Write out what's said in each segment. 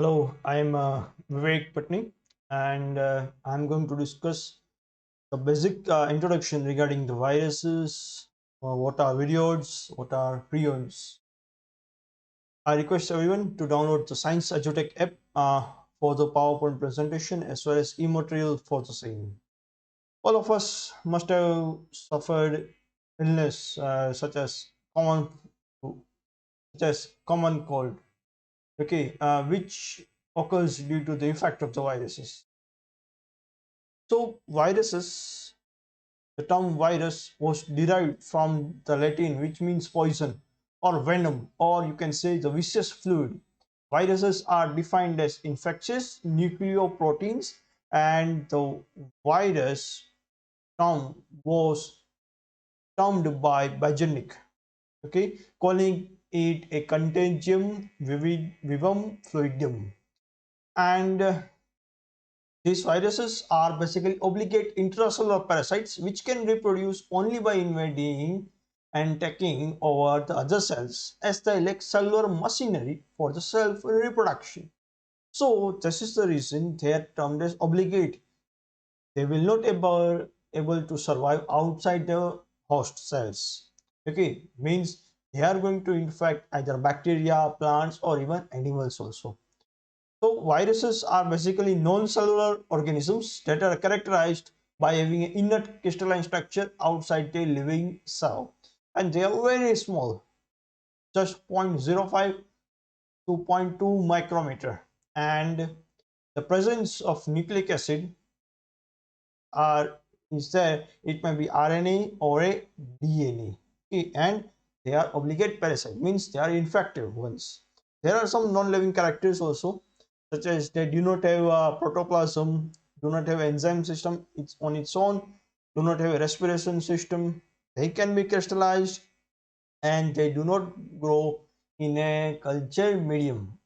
Hello, I'm Vivek Pattani, and I'm going to discuss the basic introduction regarding the viruses, what are virions, what are prions. I request everyone to download the Science Edutech app for the PowerPoint presentation as well as e-material for the same. All of us must have suffered illness such as common cold, okay, which occurs due to the effect of the viruses. So viruses, the term virus was derived from the Latin, which means poison or venom, or you can say the viscous fluid. Viruses are defined as infectious nucleoproteins, and the virus term was termed by Bajanic, okay, calling it a contagium vivum fluidum. And these viruses are basically obligate intracellular parasites which can reproduce only by invading and taking over the other cells as they lack cellular machinery for the self reproduction. So this is the reason they are termed as obligate. They will not able to survive outside the host cells. Okay, means they are going to infect either bacteria, plants, or even animals also. So viruses are basically non-cellular organisms that are characterized by having an inert crystalline structure outside the living cell, and they are very small, just 0.05 to zero point 0.2 micrometer, and the presence of nucleic acid are is there. It may be RNA or a DNA, okay, and they are obligate parasite, means they are infective ones. There are some non-living characters also, such as they do not have a protoplasm, do not have enzyme system it's on its own, do not have a respiration system, they can be crystallized, and they do not grow in a cultured medium.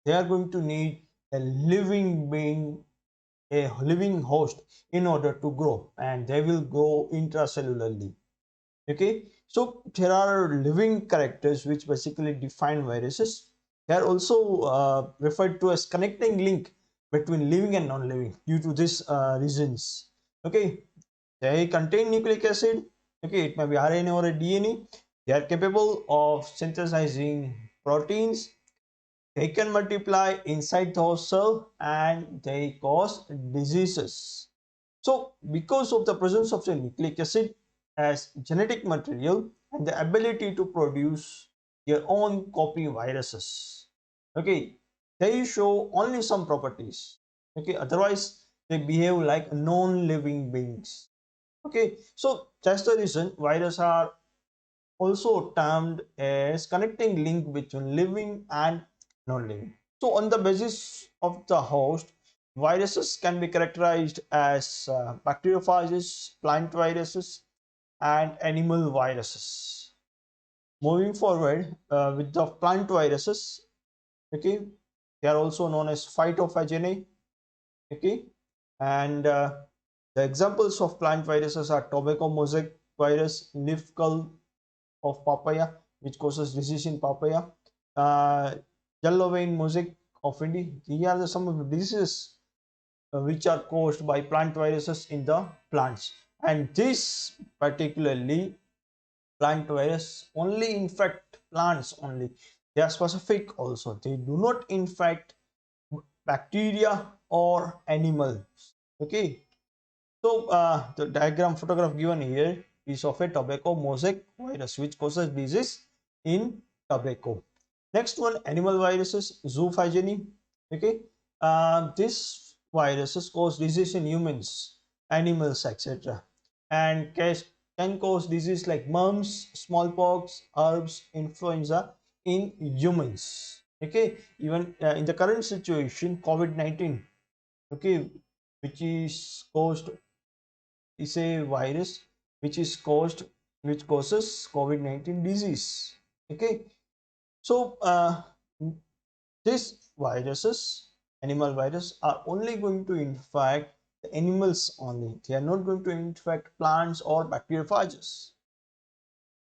They are going to need a living being, a living host, in order to grow, and they will grow intracellularly. Okay, so there are living characters which basically define viruses. They are also referred to as connecting link between living and non-living due to these reasons. Okay, they contain nucleic acid. Okay, it may be RNA or a DNA. They are capable of synthesizing proteins. They can multiply inside the host cell, and they cause diseases. So because of the presence of the nucleic acid as genetic material and the ability to produce their own copy viruses, okay, they show only some properties. Okay, otherwise they behave like non-living beings. Okay, so that's the reason viruses are also termed as connecting link between living and non-living. So on the basis of the host, viruses can be characterized as bacteriophages, plant viruses, and animal viruses. Moving forward with the plant viruses, okay, they are also known as phytophaginae, okay, and the examples of plant viruses are tobacco mosaic virus, leaf curl of papaya, which causes disease in papaya, uh, yellow vein mosaic of India. These are some of the diseases which are caused by plant viruses in the plants, and this particularly plant virus only infect plants only. They are specific also, they do not infect bacteria or animals. Okay, so the diagram photograph given here is of a tobacco mosaic virus which causes disease in tobacco. Next one, animal viruses, zoophageny. Okay, this viruses cause disease in humans, animals, etc., and can cause disease like mumps, smallpox, herpes, influenza in humans. Okay, even in the current situation, COVID-19, okay, which is caused, is a virus which is caused, which causes COVID-19 disease. Okay, so these viruses, animal virus, are only going to infect the animals only. They are not going to infect plants or bacteriophages.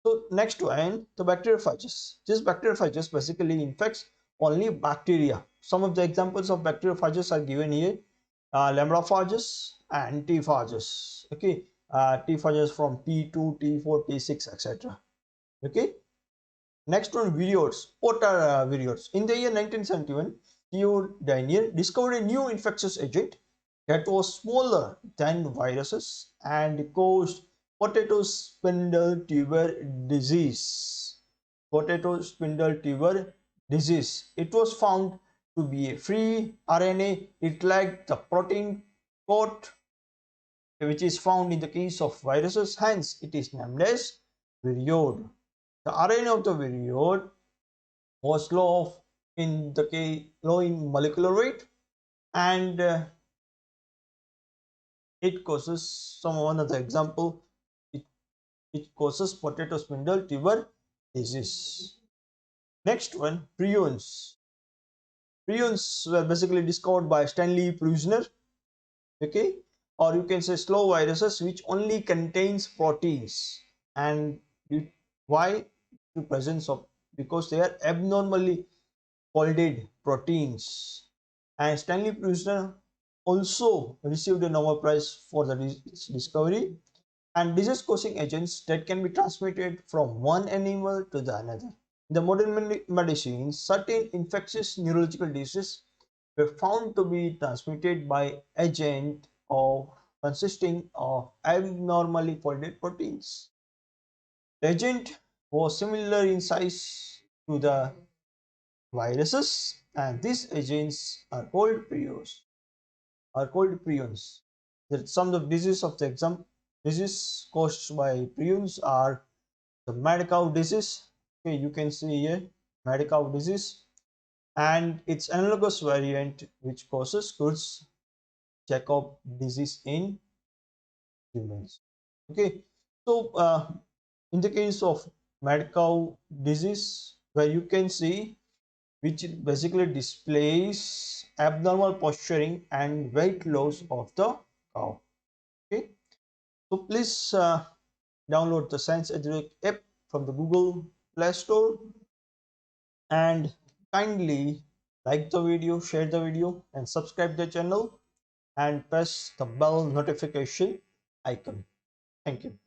So next one, the bacteriophages. This bacteriophages basically infects only bacteria. Some of the examples of bacteriophages are given here: lambdaphages and T phages. Okay, T phages from T2, T4, T6, etc. Okay. Next one, viroids. What are viroids? In the year 1971, Theo Daniel discovered a new infectious agent that was smaller than viruses and caused potato spindle tuber disease. Potato spindle tuber disease. It was found to be a free RNA. It lacked the protein coat which is found in the case of viruses. Hence, it is named as viriod. The RNA of the viriod was low in molecular weight, and it causes one of the example. It, it causes potato spindle tuber disease. Next one, prions. Prions were basically discovered by Stanley Prusiner. Okay, or you can say slow viruses which only contains proteins, and why the presence of, because they are abnormally folded proteins. And Stanley Prusiner also received a Nobel Prize for its discovery. And disease causing agents that can be transmitted from one animal to the another. In the modern medicine, certain infectious neurological diseases were found to be transmitted by agent of consisting of abnormally folded proteins. The agent was similar in size to the viruses, and these agents are called prions. Some of the diseases of the disease caused by prions are the mad cow disease. Okay, you can see here mad cow disease, and its analogous variant which causes Creutzfeldt-Jakob disease in humans. Okay, so in the case of mad cow disease, where you can see which basically displays abnormal posturing and weight loss of the cow. Okay, so please download the Science Educate app from the Google Play Store, and kindly like the video, share the video, and subscribe the channel, and press the bell notification icon. Thank you.